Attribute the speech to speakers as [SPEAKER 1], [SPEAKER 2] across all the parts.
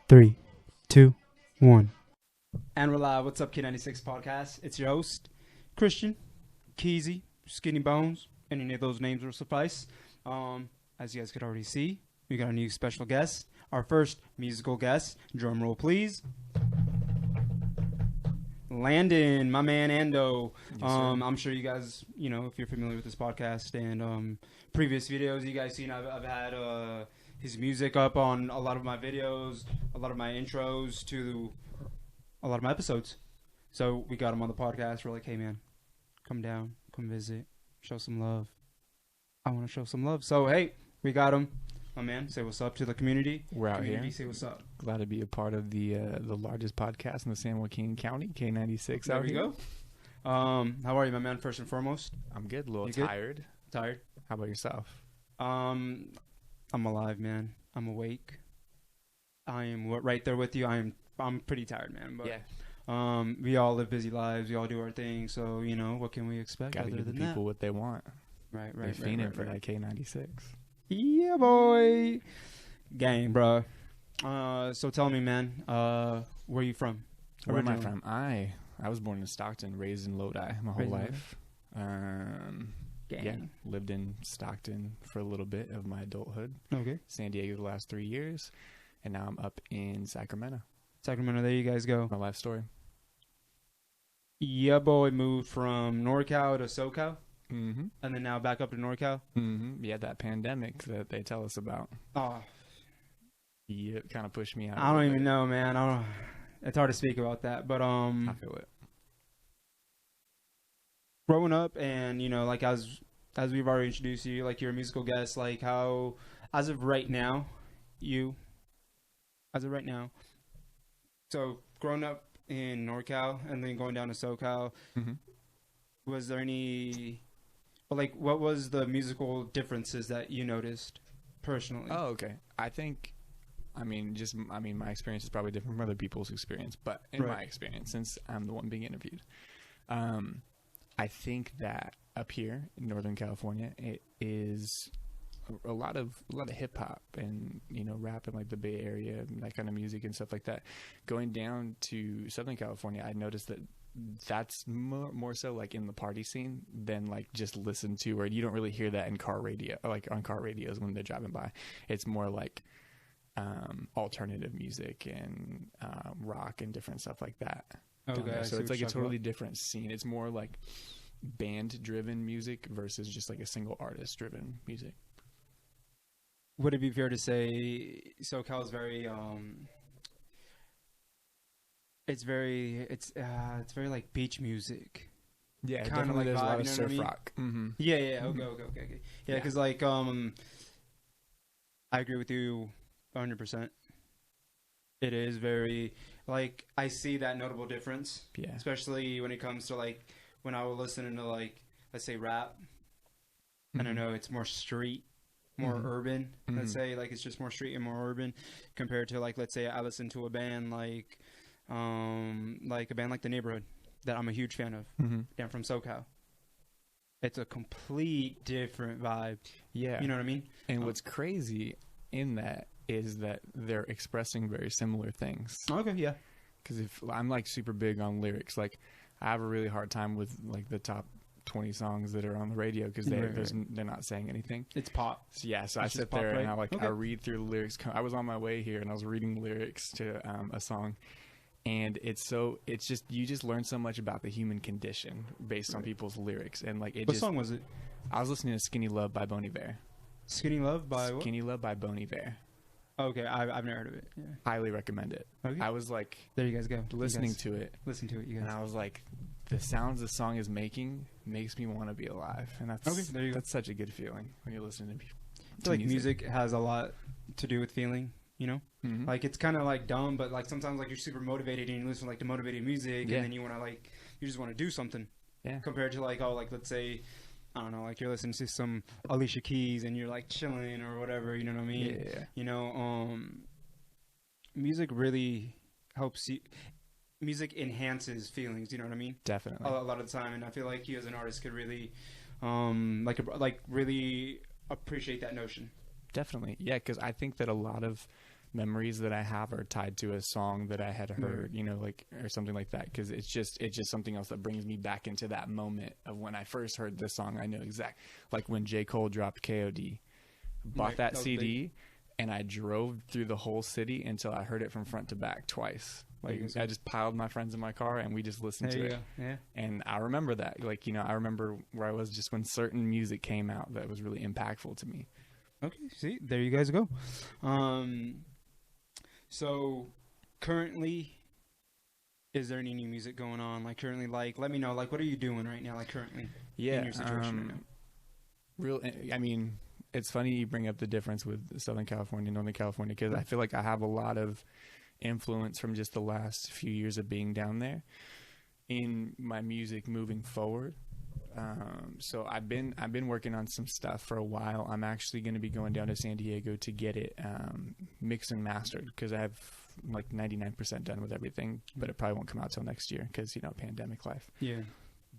[SPEAKER 1] 3, 2, 1. And we're live. What's up, K96PODCAST? It's your host, Christian, Keezy, Skinny Bones. Any of those names will suffice. As you guys could already see, we got a new special guest. Our first musical guest. Drum roll, please. Landon, my man Ando.
[SPEAKER 2] Yes,
[SPEAKER 1] I'm sure you guys, if you're familiar with this podcast and previous videos, you guys seen I've had his music up on a lot of my videos, a lot of my intros to a lot of my episodes. So we got him on the podcast. We're like, hey man, come down, come visit, show some love. I want to show some love. So hey, we got him. My man, say what's up to the community.
[SPEAKER 2] We're out here.
[SPEAKER 1] Say what's up.
[SPEAKER 2] Glad to be a part of the largest podcast in the San Joaquin County, K96.
[SPEAKER 1] There we go. How are you, my man? First and foremost,
[SPEAKER 2] I'm good. A little
[SPEAKER 1] You good?
[SPEAKER 2] tired.
[SPEAKER 1] Tired.
[SPEAKER 2] How about yourself?
[SPEAKER 1] I'm alive, man. I'm awake. I am right there with you. I'm pretty tired, man. But
[SPEAKER 2] Yeah.
[SPEAKER 1] we all live busy lives. We all do our thing. So what can we expect?
[SPEAKER 2] Gotta
[SPEAKER 1] other
[SPEAKER 2] give the
[SPEAKER 1] than
[SPEAKER 2] people what they want.
[SPEAKER 1] Right.
[SPEAKER 2] They're fiending for that K96.
[SPEAKER 1] Yeah, boy. Gang, bro. So tell me, man, where you from?
[SPEAKER 2] Where am I from? I was born in Stockton, raised in Lodi my whole life.
[SPEAKER 1] Gang.
[SPEAKER 2] Yeah, lived in Stockton for a little bit of my adulthood.
[SPEAKER 1] Okay.
[SPEAKER 2] San Diego the last 3 years, and now I'm up in Sacramento.
[SPEAKER 1] Sacramento, there you guys go.
[SPEAKER 2] My life story.
[SPEAKER 1] Yeah, boy, moved from NorCal to SoCal,
[SPEAKER 2] Mm-hmm.
[SPEAKER 1] and then now back up to NorCal.
[SPEAKER 2] Mm-hmm. Yeah, that pandemic that they tell us about.
[SPEAKER 1] Oh,
[SPEAKER 2] Yeah, it kind of pushed me out.
[SPEAKER 1] I don't even know, man. It's hard to speak about that, but
[SPEAKER 2] I feel it.
[SPEAKER 1] growing up and like as we've already introduced you, like you're a musical guest, like how as of right now, so growing up in NorCal and then going down to SoCal,
[SPEAKER 2] Mm-hmm.
[SPEAKER 1] was there any, like, what was the musical differences that you noticed personally?
[SPEAKER 2] Oh, okay. I mean, my experience is probably different from other people's experience, but in
[SPEAKER 1] Right.
[SPEAKER 2] my experience, since I'm the one being interviewed, I think that up here in Northern California, it is a lot of hip hop and rap in like the Bay Area, and that kind of music and stuff like that. Going down to Southern California, I noticed that that's more so like in the party scene than like just listen to, or you don't really hear that in car radio, or like on car radios when they're driving by. It's more like alternative music and rock and different stuff like that.
[SPEAKER 1] Okay,
[SPEAKER 2] So it's like a totally different scene. It's more like band driven music versus just like a single artist driven music.
[SPEAKER 1] Would it be fair to say SoCal is very it's very like beach music?
[SPEAKER 2] Yeah,
[SPEAKER 1] Kinda
[SPEAKER 2] definitely
[SPEAKER 1] like
[SPEAKER 2] there's a
[SPEAKER 1] vibe,
[SPEAKER 2] lot
[SPEAKER 1] you
[SPEAKER 2] of
[SPEAKER 1] know what I
[SPEAKER 2] surf
[SPEAKER 1] mean?
[SPEAKER 2] rock. Mm-hmm.
[SPEAKER 1] Yeah.
[SPEAKER 2] Mm-hmm.
[SPEAKER 1] Okay. Yeah,
[SPEAKER 2] Yeah.
[SPEAKER 1] because like I agree with you 100%. It is very, like, I see that notable difference,
[SPEAKER 2] Yeah.
[SPEAKER 1] especially when it comes to like when I was listening to, like, let's say rap. I don't know, it's more street, more
[SPEAKER 2] Mhm.
[SPEAKER 1] urban. Let's
[SPEAKER 2] Mhm.
[SPEAKER 1] say, like, it's just more street and more urban compared to, like, let's say I listen to a band like a band like The Neighborhood that I'm a huge fan of.
[SPEAKER 2] Mm-hmm.
[SPEAKER 1] Down from SoCal. It's a complete different vibe.
[SPEAKER 2] Yeah.
[SPEAKER 1] You know what I mean?
[SPEAKER 2] And what's crazy in that is that they're expressing very similar things.
[SPEAKER 1] Okay, yeah.
[SPEAKER 2] Because if I'm like super big on lyrics, like I have a really hard time with like the top 20 songs that are on the radio because they're not saying anything.
[SPEAKER 1] It's pop.
[SPEAKER 2] So, yeah, so I
[SPEAKER 1] It's just
[SPEAKER 2] sit
[SPEAKER 1] pop,
[SPEAKER 2] there
[SPEAKER 1] right?
[SPEAKER 2] and
[SPEAKER 1] Okay.
[SPEAKER 2] I read through the lyrics. I was on my way here and I was reading the lyrics to a song, and you just learn so much about the human condition based on people's lyrics. And like
[SPEAKER 1] What song was it?
[SPEAKER 2] I was listening to Skinny Love by Bon Iver.
[SPEAKER 1] Skinny Love by what?
[SPEAKER 2] Skinny Love by Bon Iver.
[SPEAKER 1] Okay, I've never heard of it. Yeah.
[SPEAKER 2] Highly recommend it.
[SPEAKER 1] Okay.
[SPEAKER 2] I was like
[SPEAKER 1] There you guys go.
[SPEAKER 2] listening to it,
[SPEAKER 1] Listen to it, you
[SPEAKER 2] and
[SPEAKER 1] guys.
[SPEAKER 2] I was like, the sounds the song is making makes me want to be alive, and that's
[SPEAKER 1] Okay, there you go.
[SPEAKER 2] that's such a good feeling when you're listening to people.
[SPEAKER 1] I feel like music has a lot to do with feeling,
[SPEAKER 2] Mm-hmm.
[SPEAKER 1] Like, it's kind of like dumb, but like sometimes like you're super motivated and you listen to like the motivated music,
[SPEAKER 2] Yeah.
[SPEAKER 1] and then you want to you just want to do something.
[SPEAKER 2] Yeah.
[SPEAKER 1] Compared to like, let's say, I don't know, like you're listening to some Alicia Keys and you're like chilling or whatever, you know what I mean?
[SPEAKER 2] Yeah.
[SPEAKER 1] Music really helps you. Music enhances feelings, you know what I mean?
[SPEAKER 2] Definitely.
[SPEAKER 1] A lot of the time, and I feel like you as an artist could really, really appreciate that notion.
[SPEAKER 2] Definitely. Yeah, because I think that a lot of memories that I have are tied to a song that I had heard, you know, like, or something like that. Cause it's just something else that brings me back into that moment of when I first heard this song. I know like when J. Cole dropped KOD, bought that CD and I drove through the whole city until I heard it from front to back twice. Like I just piled my friends in my car and we just listened to it.
[SPEAKER 1] Yeah. And
[SPEAKER 2] I remember that, like, you know, I remember where I was just when certain music came out that was really impactful to me.
[SPEAKER 1] Okay. See, there you guys go. So currently, is there any new music going on? Like currently, like, let me know, like, what are you doing right now? Like currently, in your situation right now?
[SPEAKER 2] I mean, it's funny you bring up the difference with Southern California, Northern California, because I feel like I have a lot of influence from just the last few years of being down there in my music moving forward. So I've been working on some stuff for a while. I'm actually going to be going down to San Diego to get it mixed and mastered because I have like 99% done with everything, but it probably won't come out till next year because, you know, pandemic life.
[SPEAKER 1] Yeah.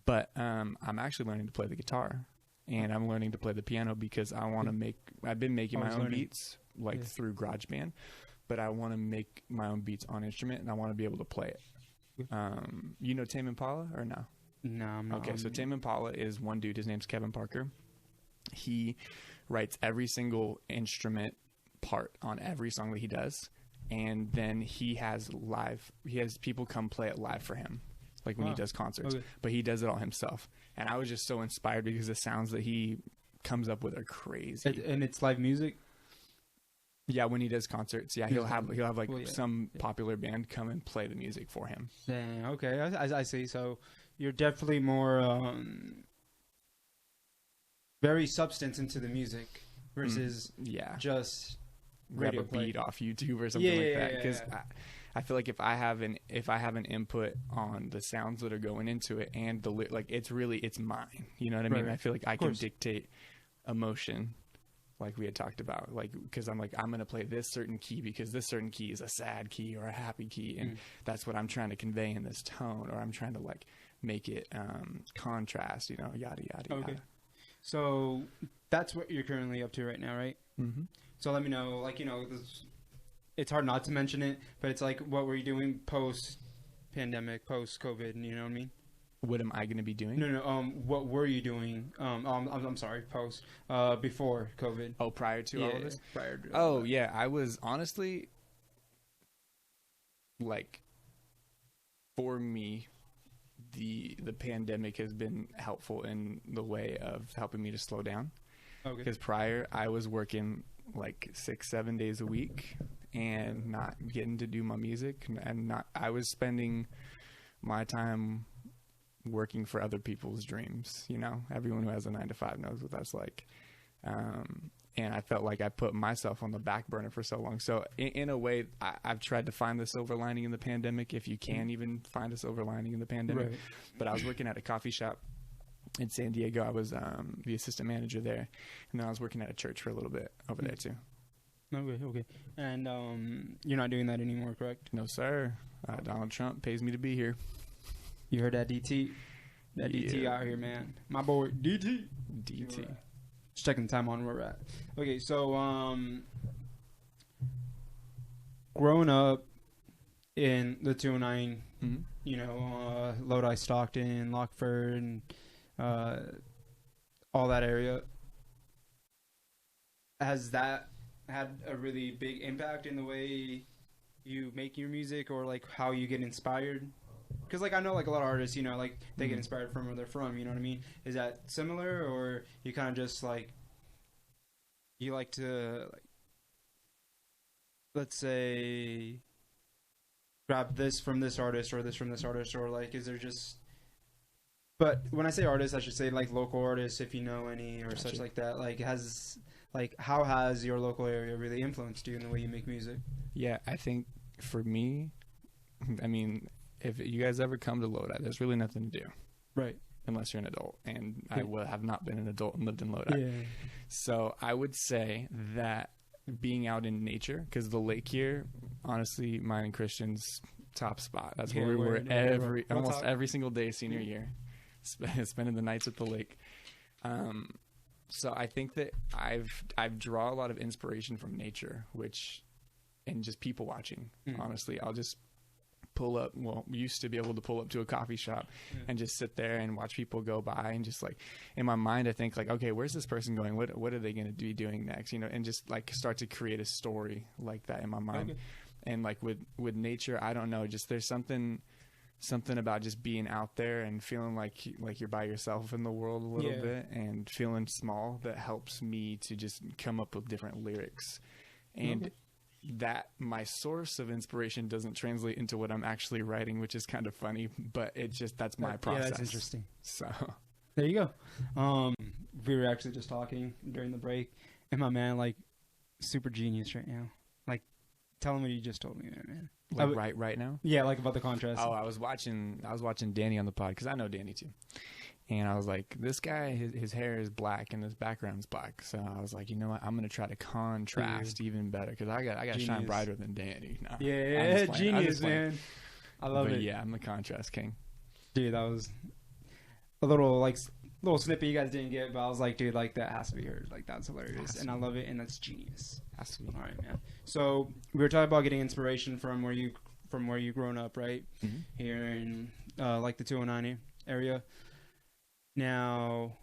[SPEAKER 2] But I'm actually learning to play the guitar and I'm learning to play the piano because I want to I've been making my own beats like through GarageBand, but I want to make my own beats on instrument and I want to be able to play it. You know Tame Impala or no?
[SPEAKER 1] No, I'm not.
[SPEAKER 2] Okay, so Tame Impala is one dude. His name's Kevin Parker. He writes every single instrument part on every song that he does, and then he has people come play it live for him, like when he does concerts. Okay. But he does it all himself, and I was just so inspired because the sounds that he comes up with are crazy.
[SPEAKER 1] And it's live music.
[SPEAKER 2] Yeah, when he does concerts, he'll have like some popular band come and play the music for him.
[SPEAKER 1] Dang, okay, I see. So you're definitely more very substance into the music versus just
[SPEAKER 2] grab a beat off YouTube or something like that. Because I feel like if I have an input on the sounds that are going into it and the like, it's mine. You know what I mean? Right. I feel like I can dictate emotion. Like we had talked about, like, because I'm going to play this certain key because this certain key is a sad key or a happy key. And that's what I'm trying to convey in this tone, or I'm trying to like make it contrast, you know, yada, yada,
[SPEAKER 1] okay.
[SPEAKER 2] yada.
[SPEAKER 1] So that's what you're currently up to right now, right? Mm-hmm. So let me know, like, you know, it's hard not to mention it, but it's like, what were you doing post-pandemic, post-COVID, you know what I mean?
[SPEAKER 2] What am I going to be doing?
[SPEAKER 1] No. What were you doing? I'm sorry. Post, before COVID.
[SPEAKER 2] Oh, prior to all of this.
[SPEAKER 1] Prior to
[SPEAKER 2] all that. I was honestly, like, for me, the pandemic has been helpful in the way of helping me to slow down. Okay. Because prior, I was working like 6-7 days a week and not getting to do my music, and I was spending my time working for other people's dreams. You know, everyone who has a 9-to-5 knows what that's like. And I felt like I put myself on the back burner for so long. So in a way, I've tried to find the silver lining in the pandemic, if you can even find a silver lining in the pandemic. Right. But I was working at a coffee shop in San Diego. I was the assistant manager there. And then I was working at a church for a little bit over there too.
[SPEAKER 1] Okay. And you're not doing that anymore, correct?
[SPEAKER 2] No, sir. Donald Trump pays me to be here.
[SPEAKER 1] You heard that, DT? That DT out here, man. My boy, DT.
[SPEAKER 2] DT.
[SPEAKER 1] Just checking the time on where we're at. Okay, so growing up in the 209, you know, Lodi, Stockton, Lockford, and all that area, has that had a really big impact in the way you make your music, or like how you get inspired? Because, like, I know, like, a lot of artists, you know, like, they get inspired from where they're from, you know what I mean? Is that similar, or you kind of just, like, you like to, like, let's say, grab this from this artist, or this from this artist, or, like, is there just... But when I say artists, I should say, like, local artists, if you know any, or such like that. Like, how has your local area really influenced you in the way you make music?
[SPEAKER 2] Yeah, I think, for me, I mean... If you guys ever come to Lodi, there's really nothing to do.
[SPEAKER 1] Right.
[SPEAKER 2] Unless you're an adult. And I have not been an adult and lived in Lodi. Yeah. So I would say that being out in nature, because the lake here, honestly, mine and Christian's top spot. That's where we were almost every single day senior year, spending the nights at the lake. So I think that I've drawn a lot of inspiration from nature, which and just people watching. Honestly, I'll just pull up. Well, we used to be able to pull up to a coffee shop and just sit there and watch people go by, and just like in my mind, I think like, okay, where's this person going? What are they going to be doing next? You know, and just like start to create a story like that in my mind. Okay. And like with nature, I don't know, just there's something about just being out there and feeling like you're by yourself in the world a little bit, and feeling small, that helps me to just come up with different lyrics. And that my source of inspiration doesn't translate into what I'm actually writing, which is kind of funny, but that's my process.
[SPEAKER 1] Yeah, that's interesting.
[SPEAKER 2] So
[SPEAKER 1] there you go. We were actually just talking during the break, and my man, like, super genius right now. Like, tell him what you just told me there, man.
[SPEAKER 2] Like right now?
[SPEAKER 1] Yeah, like about the contrast.
[SPEAKER 2] Oh, I was watching Danny on the pod, because I know Danny too. And I was like, this guy, his hair is black and his background's black. So I was like, you know what? I'm going to try to contrast even better, because I got to shine brighter than Danny. No,
[SPEAKER 1] yeah, genius, man. I love it.
[SPEAKER 2] Yeah, I'm the contrast king.
[SPEAKER 1] Dude, that was a little snippet you guys didn't get, but I was like, dude, like, that has to be heard. Like, that's hilarious. And I love it, and that's genius.
[SPEAKER 2] Has to be.
[SPEAKER 1] All right, man. So we were talking about getting inspiration from where you grown up, right? Mm-hmm. Here in like the 209 area. Now,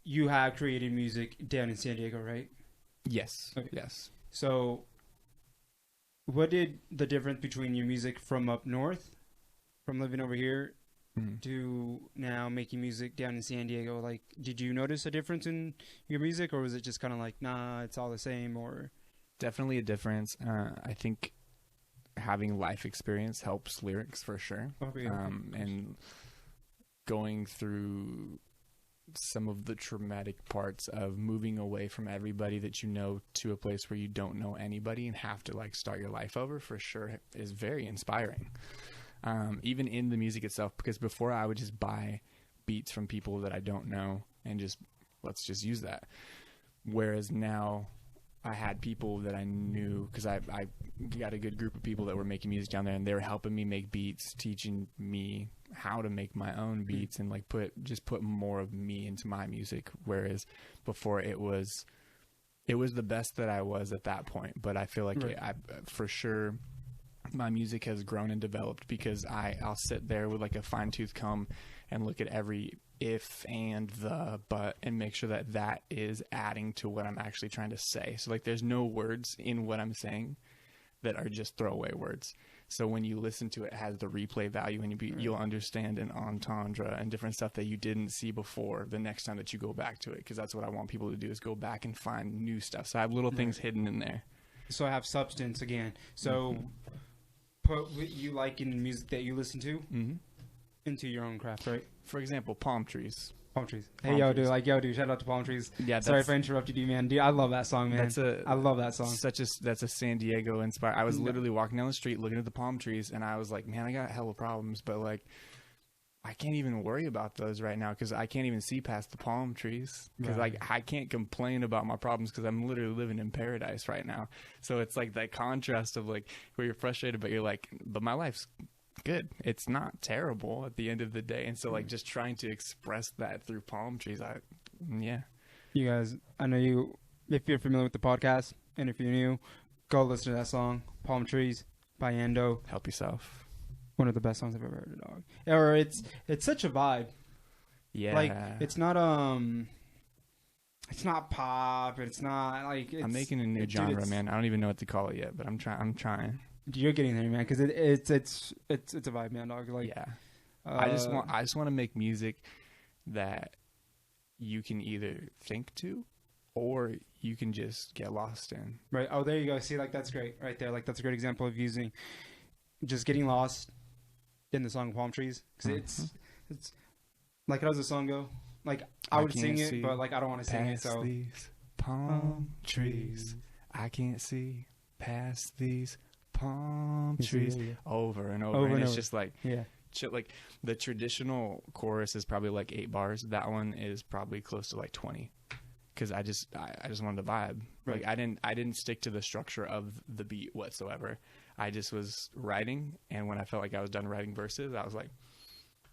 [SPEAKER 1] you have created music down in San Diego, right?
[SPEAKER 2] Yes.
[SPEAKER 1] Okay.
[SPEAKER 2] Yes.
[SPEAKER 1] So, what did the difference between your music from up north, from living over here, to now making music down in San Diego? Like, did you notice a difference in your music, or was it just kind of like, nah, it's all the same? Or
[SPEAKER 2] definitely a difference. I think having life experience helps lyrics for sure.
[SPEAKER 1] Okay.
[SPEAKER 2] And going through some of the traumatic parts of moving away from everybody that you know to a place where you don't know anybody and have to like start your life over, for sure, is very inspiring. Even in the music itself, because before I would just buy beats from people that I don't know and let's just use that. Whereas now I had people that I knew, because I got a good group of people that were making music down there, and they were helping me make beats, teaching me how to make my own beats, and like put more of me into my music. Whereas before it was the best that I was at that point. But I feel like for sure my music has grown and developed, because I'll sit there with like a fine-tooth comb and look at every if and the but and make sure that is adding to what I'm actually trying to say. So like there's no words in what I'm saying that are just throwaway words. So when you listen to it, it has the replay value, and you'll understand an entendre and different stuff that you didn't see before the next time that you go back to it, because that's what I want people to do, is go back and find new stuff. So I have little things hidden in there.
[SPEAKER 1] So I have substance again. So put what you like in the music that you listen to into your own craft, right?
[SPEAKER 2] For example, palm trees.
[SPEAKER 1] Palm trees. Hey, dude, shout out to Palm Trees.
[SPEAKER 2] Yeah,
[SPEAKER 1] sorry if I interrupted you, man. Dude, I love that song, man. I love that song.
[SPEAKER 2] That's a San Diego inspired. I was literally walking down the street looking at the palm trees, and I was like, man, I got hella problems, but like, I can't even worry about those right now, because I can't even see past the palm trees, because like I can't complain about my problems, because I'm literally living in paradise right now. So it's like that contrast of like where you're frustrated, but you're like, but my life's good. It's not terrible at the end of the day. And so like just trying to express that through palm trees,
[SPEAKER 1] you guys, I know if you're familiar with the podcast, and if you're new, go listen to that song, Palm Trees by Ando.
[SPEAKER 2] Help yourself.
[SPEAKER 1] One of the best songs I've ever heard, dog. Or it's such a vibe.
[SPEAKER 2] Yeah.
[SPEAKER 1] Like it's not pop, it's not like
[SPEAKER 2] I'm making a new genre, man. I don't even know what to call it yet, but I'm trying.
[SPEAKER 1] You're getting there, man, because it's a vibe, man, dog. Like,
[SPEAKER 2] yeah, I just want to make music that you can either think to, or you can just get lost in.
[SPEAKER 1] Right. Oh, there you go. See, like that's great, right there. Like that's a great example of using just getting lost in the song Palm Trees, because it's like, how does the song go? Like I would sing it, but like I don't want to sing it. So
[SPEAKER 2] these palm trees, I can't see past these palm trees, over and over, and it's just like like the traditional chorus is probably like 8 bars. That one is probably close to like 20, because I just wanted to vibe. Right. Like I didn't stick to the structure of the beat whatsoever. I just was writing, and when I felt like I was done writing verses, I was like,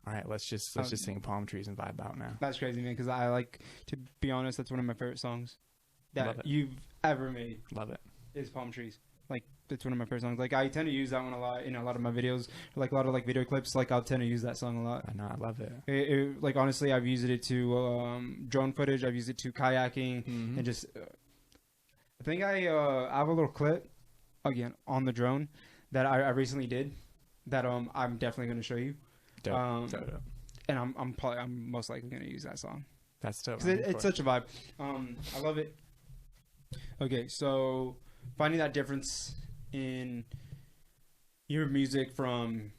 [SPEAKER 2] all right, let's just sing Palm Trees and vibe out now.
[SPEAKER 1] That's crazy, man, because I like, to be honest, that's one of my favorite songs that you've ever made.
[SPEAKER 2] Love it.
[SPEAKER 1] is Palm Trees. Like, it's one of my first songs. Like, I tend to use that one a lot in a lot of my videos. Like, a lot of, like, video clips. Like, I'll tend to use that song a lot.
[SPEAKER 2] I know, I love it.
[SPEAKER 1] Like, honestly, I've used it to drone footage. I've used it to kayaking.
[SPEAKER 2] Mm-hmm.
[SPEAKER 1] And just... I think I have a little clip, again, on the drone that I recently did that I'm definitely going to show you.
[SPEAKER 2] Dope.
[SPEAKER 1] And I'm most likely going to use that song.
[SPEAKER 2] That's dope.
[SPEAKER 1] Because it's such a vibe. I love it. Okay, so finding that difference in your music from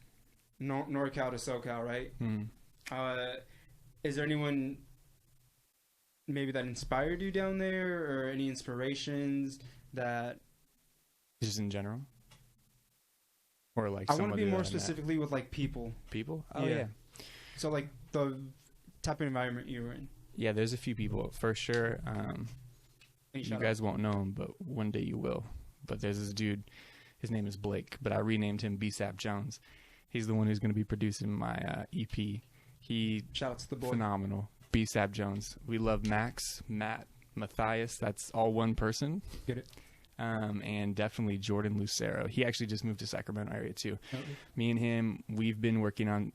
[SPEAKER 1] NorCal to SoCal, right? Is there anyone maybe that inspired you down there, or any inspirations that...
[SPEAKER 2] Just in general? Or like
[SPEAKER 1] I want to be more specifically with like people.
[SPEAKER 2] People? Oh, yeah.
[SPEAKER 1] So like the type of environment you were in.
[SPEAKER 2] Yeah, there's a few people for sure. You guys won't know him, but one day you will. But there's this dude, his name is Blake, but I renamed him B-Sap Jones. He's the one who's going to be producing my EP.
[SPEAKER 1] Shout out to the boy.
[SPEAKER 2] Phenomenal. B-Sap Jones. We love Max, Matt, Matthias. That's all one person.
[SPEAKER 1] Get it.
[SPEAKER 2] And definitely Jordan Lucero. He actually just moved to Sacramento area too.
[SPEAKER 1] Okay.
[SPEAKER 2] Me and him, we've been working on,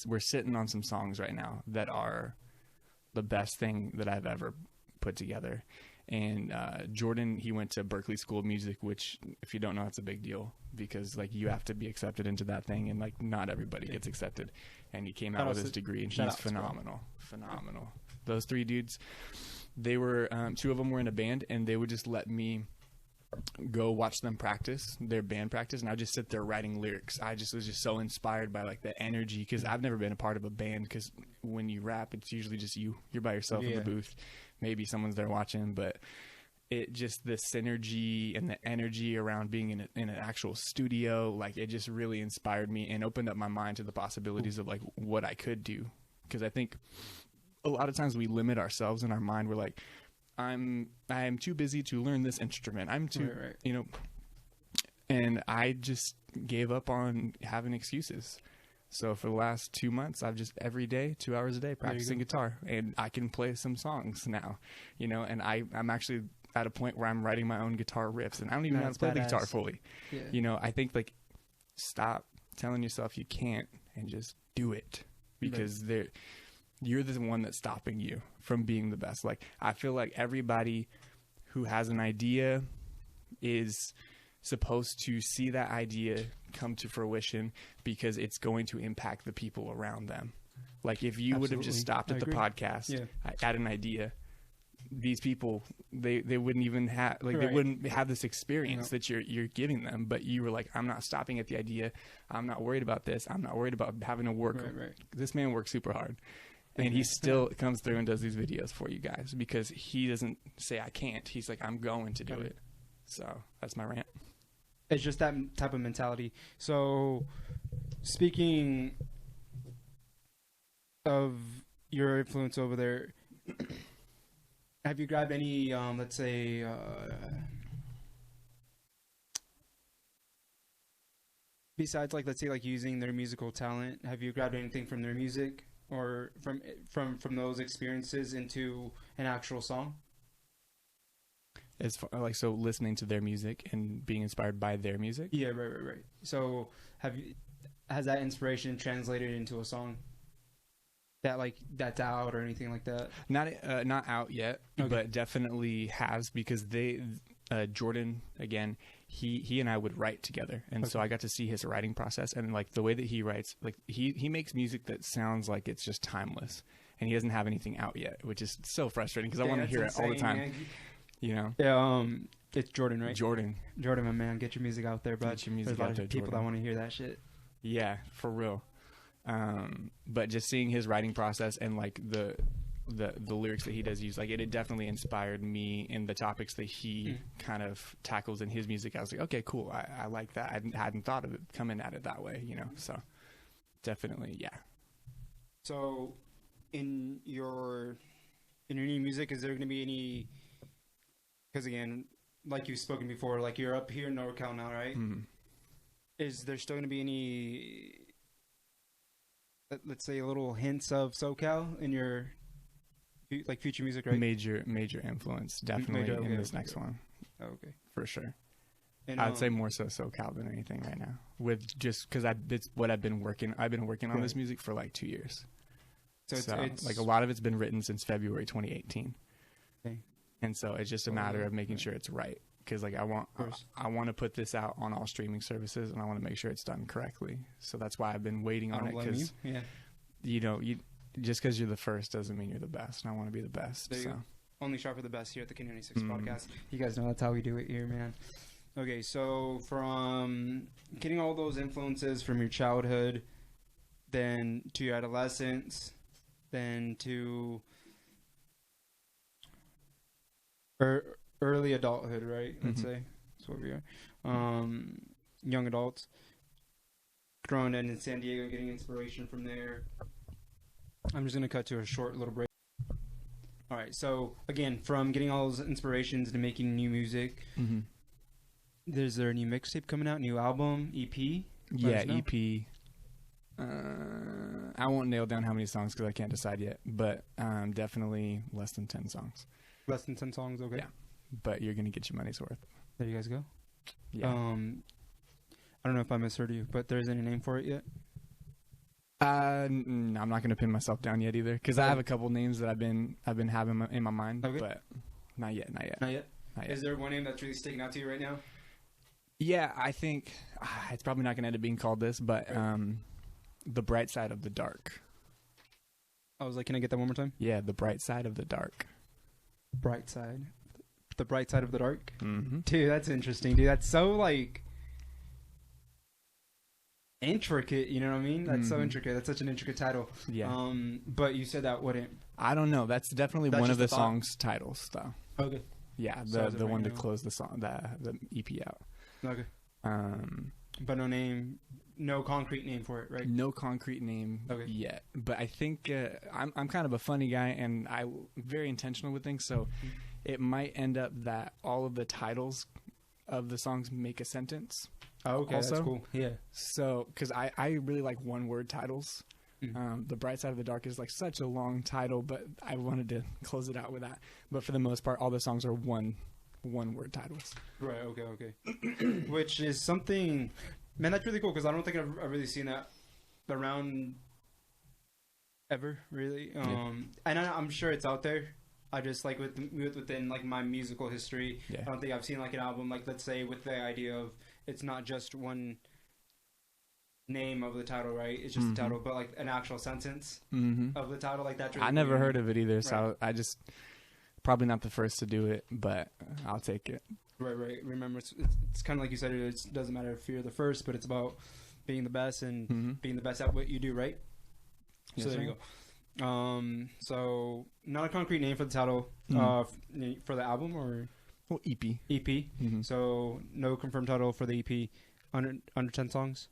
[SPEAKER 2] we're sitting on some songs right now that are the best thing that I've ever put together. And Jordan, he went to Berklee School of Music, which if you don't know, it's a big deal because like you have to be accepted into that thing, and like not everybody gets accepted. And he came out with his degree, and he's phenomenal. Those three dudes, they were two of them were in a band, and they would just let me go watch them practice their band practice, and I just sit there writing lyrics. I just was just so inspired by like the energy, because I've never been a part of a band, because when you rap it's usually just you're by yourself in the booth, maybe someone's there watching, but it just the synergy and the energy around being in an actual studio, like it just really inspired me and opened up my mind to the possibilities of like what I could do. Because I think a lot of times we limit ourselves in our mind. We're like, I am too busy to learn this instrument. I'm too, you know, and I just gave up on having excuses. So for the last 2 months, I've just every day, 2 hours a day, practicing guitar, and I can play some songs now, you know, and I'm actually at a point where I'm writing my own guitar riffs, and I don't even know how to play the guitar fully. Yeah. You know, I think like stop telling yourself you can't and just do it, because you're the one that's stopping you from being the best. Like, I feel like everybody who has an idea is supposed to see that idea come to fruition, because it's going to impact the people around them. Like, if you would have just stopped at the podcast at an idea, these people, they wouldn't even have, like, they wouldn't have this experience that you're giving them. But you were like, I'm not stopping at the idea. I'm not worried about this. I'm not worried about having to work. This man works super hard. And he still comes through and does these videos for you guys, because he doesn't say I can't. He's like, I'm going to do it. So that's my rant.
[SPEAKER 1] It's just that type of mentality. So speaking of your influence over there, have you grabbed any, let's say, besides, like, let's say, like, using their musical talent, have you grabbed anything from their music, or from those experiences into an actual song?
[SPEAKER 2] As far, like, so listening to their music and being inspired by their music?
[SPEAKER 1] Yeah, right. So has that inspiration translated into a song that's out or anything like that?
[SPEAKER 2] Not out yet, but definitely has, because Jordan, again, he and I would write together, and so I got to see his writing process, and like the way that he writes, like he makes music that sounds like it's just timeless, and he doesn't have anything out yet, which is so frustrating, because I want to hear it all the time. Man. You know? Yeah,
[SPEAKER 1] it's Jordan, right?
[SPEAKER 2] Jordan,
[SPEAKER 1] my man, get your music out there, bud.
[SPEAKER 2] Get your music
[SPEAKER 1] There's
[SPEAKER 2] out there,
[SPEAKER 1] people
[SPEAKER 2] Jordan.
[SPEAKER 1] that want to hear that shit.
[SPEAKER 2] Yeah, for real. But just seeing his writing process and like the lyrics that he does use, like it definitely inspired me in the topics that he kind of tackles in his music. I was like, okay, cool. I like that. I hadn't thought of it coming at it that way, you know? So definitely. Yeah.
[SPEAKER 1] So in your new music, is there going to be any, because again, like you've spoken before, like you're up here in NorCal now, right? Mm-hmm. Is there still going to be any, let's say, a little hints of SoCal in your like future music, right?
[SPEAKER 2] Major influence, definitely in this next one.
[SPEAKER 1] Oh, okay,
[SPEAKER 2] for sure.
[SPEAKER 1] And,
[SPEAKER 2] I'd say more so SoCal than anything right now. With just because it's what I've been working on this music for like 2 years. So it's like a lot of it's been written since February 2018.
[SPEAKER 1] Okay.
[SPEAKER 2] And so it's just a matter of making sure it's right. Because like I want to put this out on all streaming services, and I want to make sure it's done correctly. So that's why I've been waiting on it. Because you just because you're the first doesn't mean you're the best. And I want to be the best.
[SPEAKER 1] There you go. Only shot for the best here at the K96 podcast. You guys know that's how we do it here, man. Okay, so from getting all those influences from your childhood, then to your adolescence, then to early adulthood, right? Let's say that's what we are. Young adults, growing up in San Diego, getting inspiration from there. I'm just gonna cut to a short little break. All right, so again, from getting all those inspirations to making new music. Is there a new mixtape coming out? New album? EP?
[SPEAKER 2] Yeah, EP. I won't nail down how many songs because I can't decide yet, but definitely less than 10 songs.
[SPEAKER 1] Less than 10 songs, okay.
[SPEAKER 2] Yeah, but you're going to get your money's worth.
[SPEAKER 1] There you guys go.
[SPEAKER 2] Yeah.
[SPEAKER 1] I don't know if I misheard you, but there isn't a name for it yet?
[SPEAKER 2] I'm not going to pin myself down yet either because I have a couple names that I've been having in my mind, but not yet.
[SPEAKER 1] Not yet? Is there one name that's really sticking out to you right now?
[SPEAKER 2] Yeah, I think it's probably not going to end up being called this, but The Bright Side of the Dark.
[SPEAKER 1] I was like, can I get that one more time?
[SPEAKER 2] Yeah, The Bright Side of the Dark.
[SPEAKER 1] Bright Side. The Bright Side of the Dark?
[SPEAKER 2] Mm-hmm.
[SPEAKER 1] Dude, that's interesting, dude. That's so, like, intricate, you know what I mean? That's so intricate. That's such an intricate title.
[SPEAKER 2] Yeah.
[SPEAKER 1] But you said that wouldn't...
[SPEAKER 2] I don't know. That's definitely one of the song's titles, though.
[SPEAKER 1] Okay.
[SPEAKER 2] Yeah, the one to close the song, the EP out.
[SPEAKER 1] Okay. But no name, no concrete name for it, right?
[SPEAKER 2] No concrete name yet. But I think I'm kind of a funny guy, and I'm very intentional with things. So it might end up that all of the titles of the songs make a sentence.
[SPEAKER 1] Oh, okay,
[SPEAKER 2] also.
[SPEAKER 1] That's cool. Yeah.
[SPEAKER 2] So, because I really like one-word titles. The Bright Side of the Dark is like such a long title, but I wanted to close it out with that. But for the most part, all the songs are one-word titles.
[SPEAKER 1] Right. Okay. Which is something, man. That's really cool because I don't think I've really seen that around ever, really. And I'm sure it's out there. I just like within like my musical history. Yeah. I don't think I've seen like an album like, let's say, with the idea of it's not just one name of the title, right? It's just the title, but like an actual sentence of the title, like that. Really
[SPEAKER 2] I never heard of it either, so I just probably not the first to do it, but I'll take it.
[SPEAKER 1] Right. Remember, it's kind of like you said. It doesn't matter if you're the first, but it's about being the best and being the best at what you do, right?
[SPEAKER 2] Yes,
[SPEAKER 1] so there you go. So not a concrete name for the title for the album or
[SPEAKER 2] EP.
[SPEAKER 1] So no confirmed title for the EP. Under 10 songs.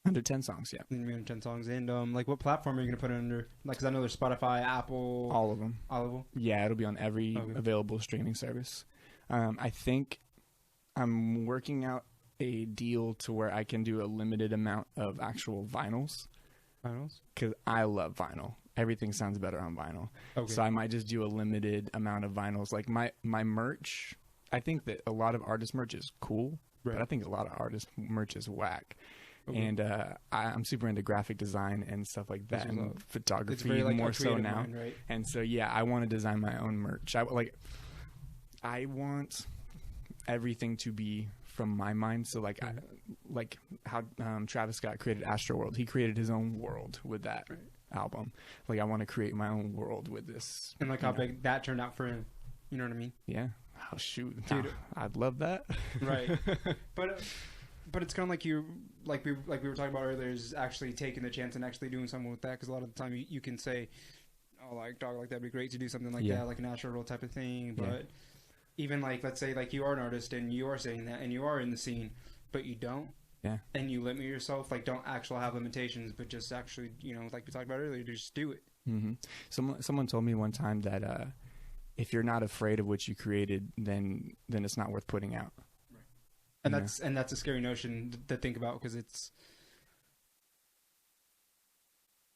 [SPEAKER 2] Under 10 songs, yeah.
[SPEAKER 1] Under 10 songs. And like, what platform are you gonna put it under? Like, 'cause I know there's Spotify, Apple,
[SPEAKER 2] all of them.
[SPEAKER 1] All of them.
[SPEAKER 2] Yeah, it'll be on every available streaming service. I think I'm working out a deal to where I can do a limited amount of actual vinyls. Because I love vinyl. Everything sounds better on vinyl. Okay. So I might just do a limited amount of vinyls. Like my merch, I think that a lot of artist merch is cool, but I think a lot of artist merch is whack. Okay. And I'm super into graphic design and stuff like that, and photography very, more so now. Mind, right? And so I want to design my own merch. I want everything to be from my mind. So like how Travis Scott created Astroworld. He created his own world with that album. Like I want to create my own world with this.
[SPEAKER 1] And like how big that turned out for him. You know what I mean?
[SPEAKER 2] Yeah. Oh shoot, dude, I'd love that.
[SPEAKER 1] Right. But it's kind of like we were talking about earlier, is actually taking the chance and actually doing something with that. Because a lot of the time you can say, oh, like, dog, like that'd be great to do something like that, like an Astroworld type of thing. But even like, let's say like you are an artist and you are saying that and you are in the scene, but you don't. Yeah. And you limit yourself, like don't actually have limitations, but just actually, like we talked about earlier, just do it.
[SPEAKER 2] Someone told me one time that if you're not afraid of what you created, then it's not worth putting out.
[SPEAKER 1] And that's a scary notion to think about, because it's,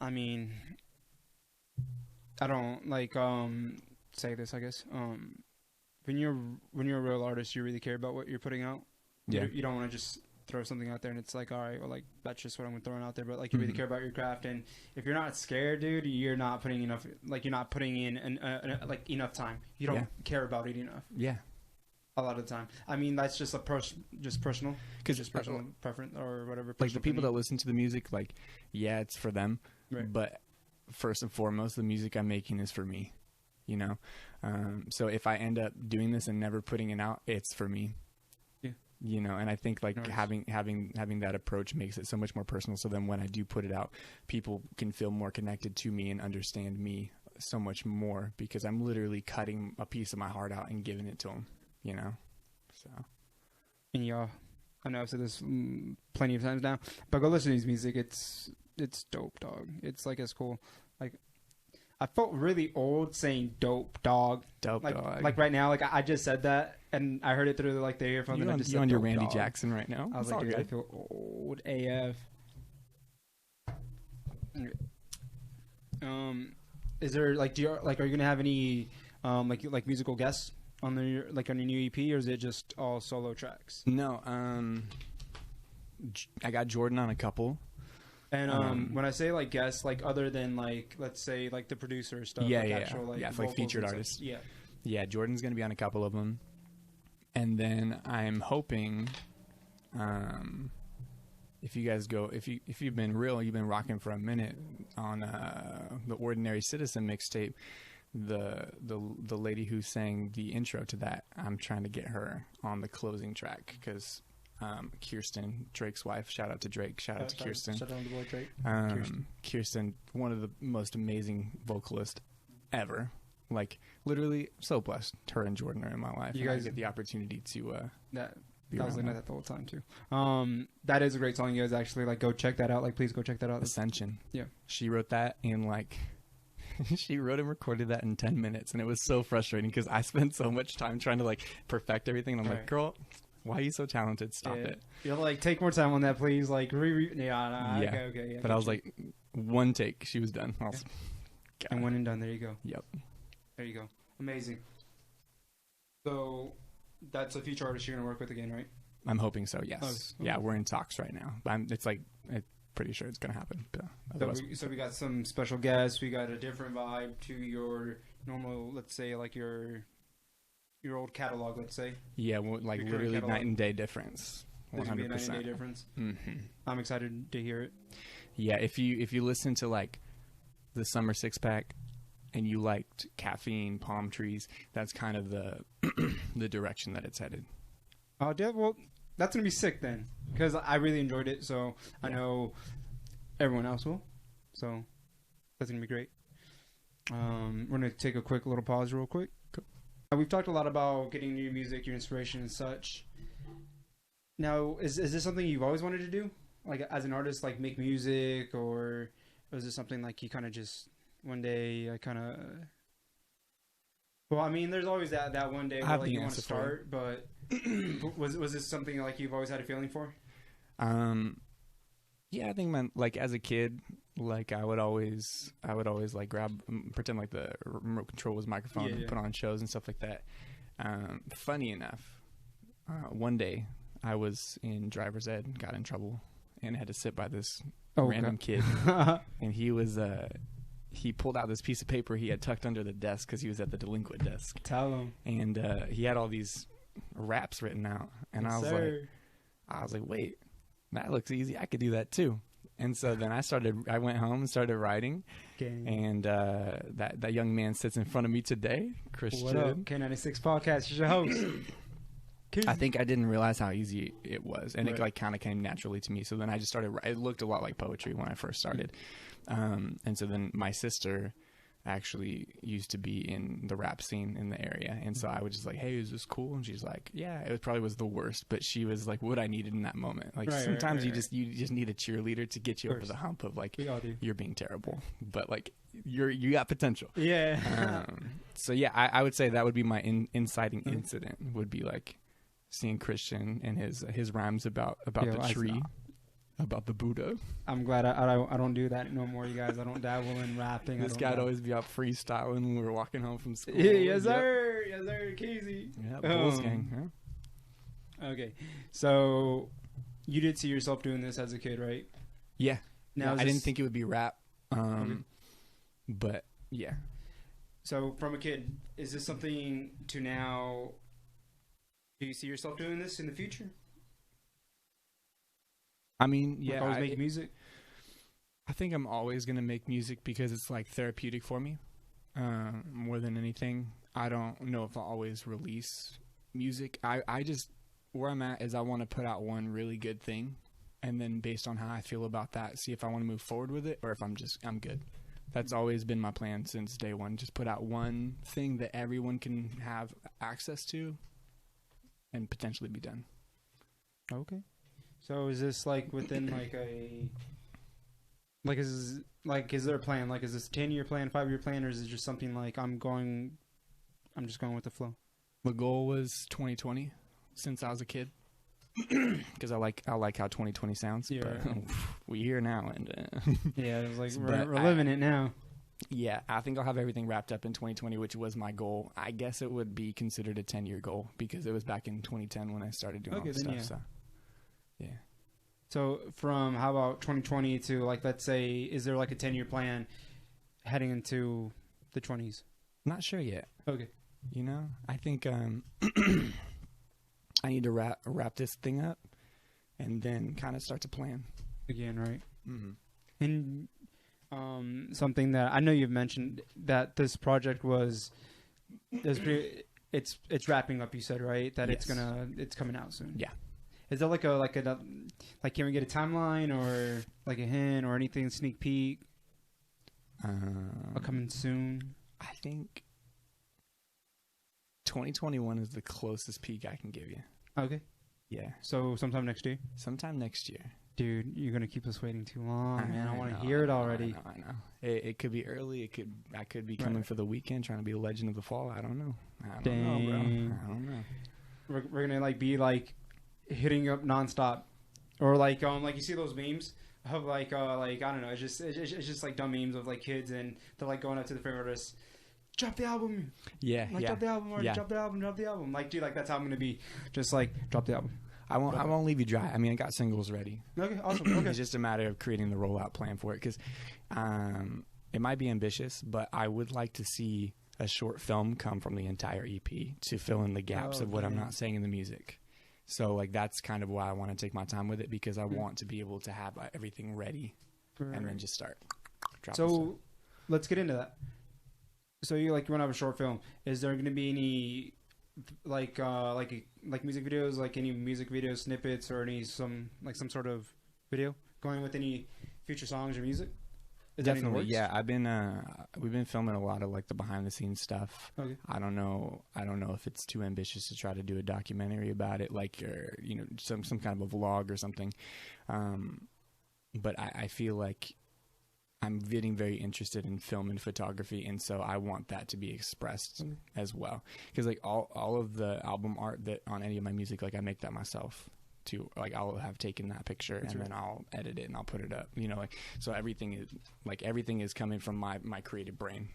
[SPEAKER 1] I mean, I don't like say this, I guess. When you're a real artist, you really care about what you're putting out. You don't want to just throw something out there and it's like, all right, well, like that's just what I'm throwing out there. But like you really care about your craft, and if you're not scared, dude, you're not putting enough. Like you're not putting in like enough time. You don't care about it enough.
[SPEAKER 2] Yeah.
[SPEAKER 1] A lot of the time. I mean, that's just personal. Because just personal preference or whatever.
[SPEAKER 2] Like the people that listen to the music, like, yeah, it's for them. Right. But first and foremost, the music I'm making is for me. You know, so if I end up doing this and never putting it out, it's for me. Yeah. You know, and I think like having that approach makes it so much more personal. So then when I do put it out, people can feel more connected to me and understand me so much more because I'm literally cutting a piece of my heart out and giving it to them. You know, so.
[SPEAKER 1] And y'all, I know I've said this plenty of times now, but go listen to his music. It's dope, dog. It's like it's cool. Like. I felt really old saying dope dog.
[SPEAKER 2] Dope dog.
[SPEAKER 1] Like right now, like I just said that and I heard it through like the earphone.
[SPEAKER 2] You on your Randy Jackson right now.
[SPEAKER 1] I was like, dude, I feel old AF. Is there like are you gonna have any like musical guests on your new EP, or is it just all solo tracks?
[SPEAKER 2] No, I got Jordan on a couple.
[SPEAKER 1] And when I say like guests, like other than like let's say like the producer stuff,
[SPEAKER 2] like featured artists. Yeah. Jordan's gonna be on a couple of them, and then I'm hoping, if you guys go, if you've been rocking for a minute on the Ordinary Citizen mixtape, the lady who sang the intro to that, I'm trying to get her on the closing track because. Kirsten, Drake's wife. Shout out to Drake. Shout out to Kirsten.
[SPEAKER 1] Shout out to the boy Drake.
[SPEAKER 2] Kirsten, one of the most amazing vocalists ever. Like literally, so blessed. Her and Jordan are in my life. You guys get the opportunity to. I
[SPEAKER 1] was looking at that the whole time too. That is a great song. You guys actually like go check that out. Like please go check that out.
[SPEAKER 2] Ascension.
[SPEAKER 1] Yeah.
[SPEAKER 2] She wrote that in like. She wrote and recorded that in 10 minutes, and it was so frustrating because I spent so much time trying to like perfect everything. And I'm like, girl. Why are you so talented? Stop it.
[SPEAKER 1] You're like, take more time on that, please. Like, Okay. Yeah,
[SPEAKER 2] but I was like, one take. She was done.
[SPEAKER 1] And one and done. There you go.
[SPEAKER 2] Yep.
[SPEAKER 1] There you go. Amazing. So, that's a future artist you're going to work with again, right?
[SPEAKER 2] I'm hoping so, yes. Okay. Yeah, we're in talks right now. I'm pretty sure it's going to happen.
[SPEAKER 1] So we got some special guests. We got a different vibe to your normal, let's say, like your old catalog, let's say.
[SPEAKER 2] Yeah, well, like literally night and day difference. 100%.
[SPEAKER 1] Night and day difference.
[SPEAKER 2] Mm-hmm.
[SPEAKER 1] I'm excited to hear it.
[SPEAKER 2] Yeah, if you listen to like the Summer Six Pack and you liked Caffeine, Palm Trees, that's kind of the the direction that it's headed.
[SPEAKER 1] Oh, yeah, well, that's gonna be sick then, because I really enjoyed it. So I know everyone else will. So that's gonna be great. We're gonna take a quick little pause, real quick. We've talked a lot about getting new music, your inspiration and such. Now, is this something you've always wanted to do? Like, as an artist, like, make music? Or is this something, like, you kind of just, one day, Well, I mean, there's always that one day where, like, you want to start, but was this something, like, you've always had a feeling for?
[SPEAKER 2] Yeah, I think, like, as a kid... Like I would always like pretend like the remote control was microphone and put on shows and stuff like that. Funny enough, one day I was in driver's ed, got in trouble, and had to sit by this random kid. And he pulled out this piece of paper he had tucked under the desk because he was at the delinquent desk.
[SPEAKER 1] Tell him.
[SPEAKER 2] And he had all these raps written out, and I was like, wait, that looks easy. I could do that too. And so then I went home and started writing. And that young man sits in front of me today, Christian.
[SPEAKER 1] What up? K96PODCAST is your host.
[SPEAKER 2] I think I didn't realize how easy it was. And it like kind of came naturally to me. So then I just started, it looked a lot like poetry when I first started. And so then my sister actually used to be in the rap scene in the area, and so I was just like, hey, is this cool? And she's like, yeah. It probably was the worst, but she was like what I needed in that moment. Like sometimes you just need a cheerleader to get you over the hump of like you're being terrible, but like you got potential. So yeah, I would say that would be my inciting incident, would be like seeing Christian and his rhymes about the tree. About the Buddha.
[SPEAKER 1] I'm glad I don't do that no more, you guys. I don't dabble in rapping.
[SPEAKER 2] This guy'd always be out freestyling when we were walking home from school.
[SPEAKER 1] Yes, sir. Yes, sir. Casey.
[SPEAKER 2] Yeah, Bulls gang.
[SPEAKER 1] Okay, so you did see yourself doing this as a kid, right?
[SPEAKER 2] Yeah.
[SPEAKER 1] Now,
[SPEAKER 2] I didn't think it would be rap. But yeah.
[SPEAKER 1] So from a kid, is this something to now? Do you see yourself doing this in the future?
[SPEAKER 2] I mean, yeah.
[SPEAKER 1] Like always making music?
[SPEAKER 2] I think I'm always going to make music because it's like therapeutic for me more than anything. I don't know if I'll always release music. I just, where I'm at is I want to put out one really good thing. And then based on how I feel about that, see if I want to move forward with it or if I'm good. That's always been my plan since day one. Just put out one thing that everyone can have access to and potentially be done.
[SPEAKER 1] Okay. So is this like within like a... Like is there a plan? Like is this a 10-year plan, 5-year plan, or is it just something like I'm just going with the flow?
[SPEAKER 2] The goal was 2020 since I was a kid. Because I like how 2020 sounds.
[SPEAKER 1] Yeah,
[SPEAKER 2] but
[SPEAKER 1] right.
[SPEAKER 2] We here now, and
[SPEAKER 1] yeah, it was like we're living it now.
[SPEAKER 2] Yeah, I think I'll have everything wrapped up in 2020, which was my goal. I guess it would be considered a 10-year goal because it was back in 2010 when I started doing all this stuff.
[SPEAKER 1] Yeah.
[SPEAKER 2] So, yeah.
[SPEAKER 1] So from how about 2020 to like let's say, is there like a 10-year plan heading into the 20s?
[SPEAKER 2] Not sure yet.
[SPEAKER 1] Okay.
[SPEAKER 2] You know, I think I need to wrap this thing up and then kind of start to plan
[SPEAKER 1] Again, right?
[SPEAKER 2] Mm-hmm.
[SPEAKER 1] And something that I know you've mentioned that this project it's wrapping up. You said right that
[SPEAKER 2] Yes.
[SPEAKER 1] it's coming out soon.
[SPEAKER 2] Yeah.
[SPEAKER 1] Is there like can we get a timeline or like a hint or anything, sneak peek? Coming soon.
[SPEAKER 2] I think 2021 is the closest peak I can give you.
[SPEAKER 1] Okay.
[SPEAKER 2] Yeah.
[SPEAKER 1] So sometime next year.
[SPEAKER 2] Sometime next year.
[SPEAKER 1] Dude, you're gonna keep us waiting too long, man. I want to
[SPEAKER 2] know,
[SPEAKER 1] hear it already.
[SPEAKER 2] I know. It could be early. I could be coming for the weekend, trying to be a legend of the fall. I don't know. I don't know, bro. I don't know.
[SPEAKER 1] We're gonna like be like hitting up nonstop, or like you see those memes of like I don't know. It's just like dumb memes of like kids and they're like going up to the favorite artists. Drop the album.
[SPEAKER 2] Yeah.
[SPEAKER 1] Like drop the album or drop the album. Like dude, like that's how I'm gonna be. Just like drop the album.
[SPEAKER 2] I won't leave you dry. I mean, I got singles ready.
[SPEAKER 1] Okay, awesome. Okay.
[SPEAKER 2] It's just a matter of creating the rollout plan for it because it might be ambitious, but I would like to see a short film come from the entire EP to fill in the gaps of what I'm not saying in the music. So like that's kind of why I want to take my time with it because I want to be able to have everything ready and then just start.
[SPEAKER 1] So let's get into that. So you want to have a short film. Is there going to be any like music videos, like any music video snippets or some sort of video going with any future songs or music?
[SPEAKER 2] Definitely, yeah. We've been filming a lot of like the behind the scenes stuff.
[SPEAKER 1] Okay.
[SPEAKER 2] I don't know if it's too ambitious to try to do a documentary about it, like or some kind of a vlog or something. But I feel like I'm getting very interested in film and photography, and so I want that to be expressed as well. Because like all of the album art that on any of my music, like I make that myself too. Like I'll have taken that picture then I'll edit it and I'll put it up. Like so everything is coming from my creative brain.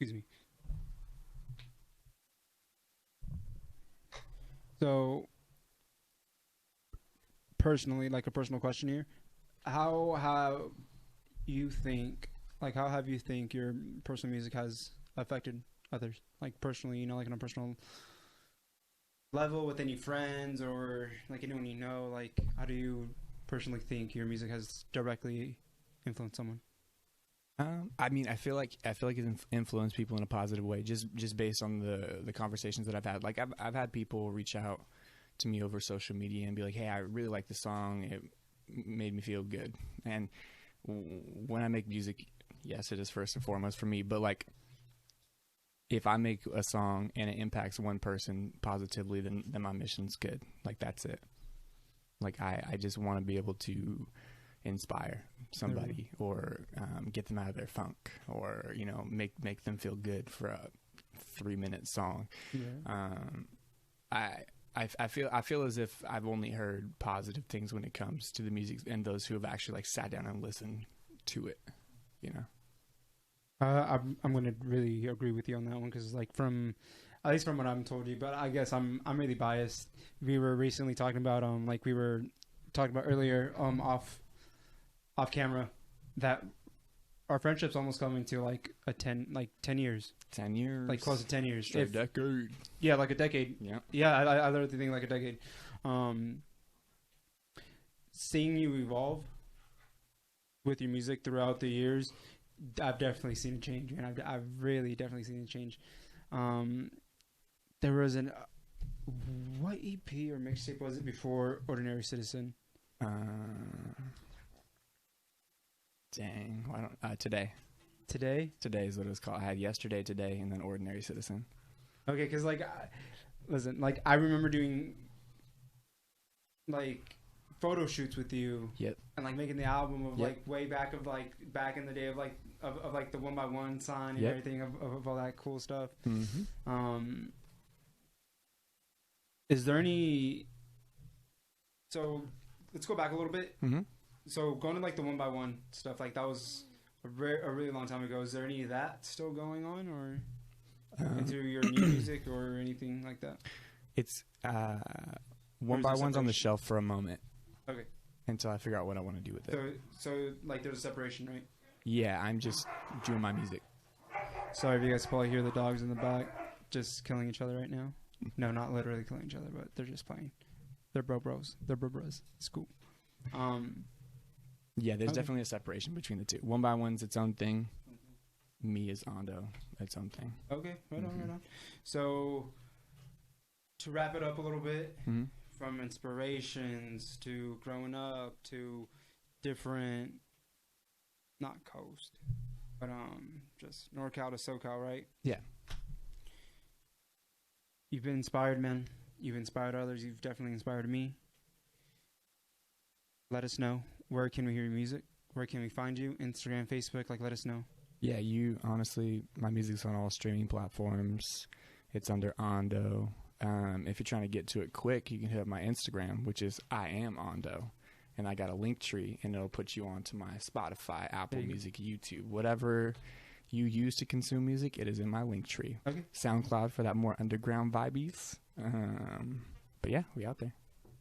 [SPEAKER 1] Excuse me. So personally, like a personal question here, how have you think your personal music has affected others? Like personally, like on a personal level with any friends or like anyone you know, like how do you personally think your music has directly influenced someone?
[SPEAKER 2] I mean, I feel like it's influenced people in a positive way, just based on the conversations that I've had. Like I've had people reach out to me over social media and be like, "Hey, I really like the song. It made me feel good." And when I make music, yes, it is first and foremost for me. But like, if I make a song and it impacts one person positively, then my mission's good. Like that's it. Like I just want to be able to inspire somebody or get them out of their funk or make them feel good for a 3-minute song. I feel as if I've only heard positive things when it comes to the music and those who have actually like sat down and listened to it.
[SPEAKER 1] I'm going to really agree with you on that one because like from at least from what I'm told you, but I guess I'm really biased. We were recently talking about like we were talking about earlier off camera that our friendship's almost coming to like 10 years.
[SPEAKER 2] 10 years.
[SPEAKER 1] Like close to 10 years.
[SPEAKER 2] A decade.
[SPEAKER 1] Yeah, like a decade.
[SPEAKER 2] Yeah.
[SPEAKER 1] Yeah, I literally think like a decade. Seeing you evolve with your music throughout the years, I've definitely seen a change, man. I've really definitely seen a change. There was what EP or mixtape was it before Ordinary Citizen?
[SPEAKER 2] Dang, why don't today?
[SPEAKER 1] Today
[SPEAKER 2] is what it was called. I had Yesterday, Today, and then Ordinary Citizen.
[SPEAKER 1] Okay, because like, listen, like I remember doing like photo shoots with you.
[SPEAKER 2] Yep.
[SPEAKER 1] And like making the album of like way back of like back in the day of like of like the 1x1 sign and everything of all that cool stuff.
[SPEAKER 2] Mm-hmm.
[SPEAKER 1] Is there any? So let's go back a little bit.
[SPEAKER 2] Mm-hmm.
[SPEAKER 1] So going to like the 1x1 stuff, like that was a really long time ago. Is there any of that still going on, or into your new music or anything like that?
[SPEAKER 2] It's 1x1's on the shelf for a moment.
[SPEAKER 1] Okay.
[SPEAKER 2] Until I figure out what I want to do with it.
[SPEAKER 1] So like there's a separation, right?
[SPEAKER 2] Yeah, I'm just doing my music.
[SPEAKER 1] Sorry if you guys probably hear the dogs in the back just killing each other right now. No, not literally killing each other, but they're just playing. They're bros. It's cool.
[SPEAKER 2] Yeah, there's definitely a separation between the two. 1x1's its own thing. Mm-hmm. Me is Ando, its own thing.
[SPEAKER 1] Okay, right on. So to wrap it up a little bit, from inspirations to growing up to different, not coast, but just NorCal to SoCal, right?
[SPEAKER 2] Yeah.
[SPEAKER 1] You've been inspired, man. You've inspired others. You've definitely inspired me. Let us know. Where can we hear your music? Where can we find you? Instagram, Facebook, like let us know.
[SPEAKER 2] Yeah, honestly, my music's on all streaming platforms. It's under Ando. If you're trying to get to it quick, you can hit up my Instagram, which is I am Ando. And I got a link tree, and it'll put you onto my Spotify, Apple Music, YouTube, whatever you use to consume music, it is in my link tree.
[SPEAKER 1] Okay.
[SPEAKER 2] SoundCloud for that more underground vibes. But yeah, we out there.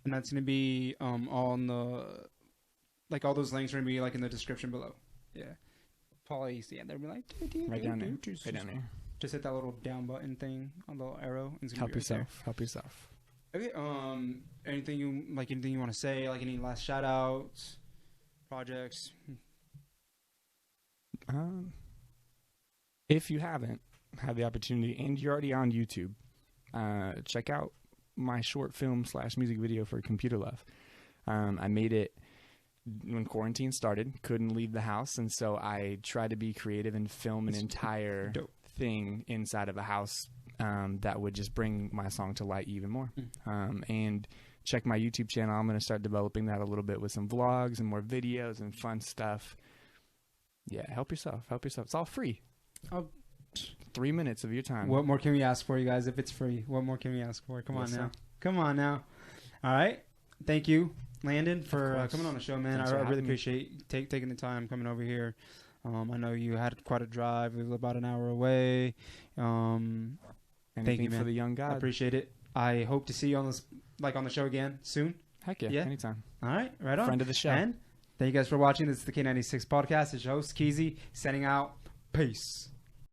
[SPEAKER 1] And that's going to be all in the, like all those links are going to be like in the description below. Yeah. Probably, yeah, they'll be like,
[SPEAKER 2] right down there.
[SPEAKER 1] Just hit that little down button thing on the little arrow. And
[SPEAKER 2] help yourself.
[SPEAKER 1] Okay. Anything you want to say? Like any last shout outs, projects?
[SPEAKER 2] If you haven't had the opportunity and you're already on YouTube, check out my short film / music video for Computer Love. I made it when quarantine started, couldn't leave the house, and so I tried to be creative and film an entire thing inside of a house that would just bring my song to light even more. And check my YouTube channel. I'm going to start developing that a little bit with some vlogs and more videos and fun stuff. Yeah, help yourself. It's all free. 3 minutes of your time.
[SPEAKER 1] What more can we ask for, you guys? If it's free, what more can we ask for? Come on now. All right. Thank you, Landon, for coming on the show, man. I really appreciate taking the time coming over here. I know you had quite a drive. We live about an hour away. Thank you, man.
[SPEAKER 2] For the young guy.
[SPEAKER 1] I appreciate it. I hope to see you on this, on the show again soon.
[SPEAKER 2] Heck yeah, anytime.
[SPEAKER 1] All right, right on.
[SPEAKER 2] Friend of the show.
[SPEAKER 1] And thank you guys for watching. This is the K96 Podcast. It's your host, Keezy, signing out. Peace.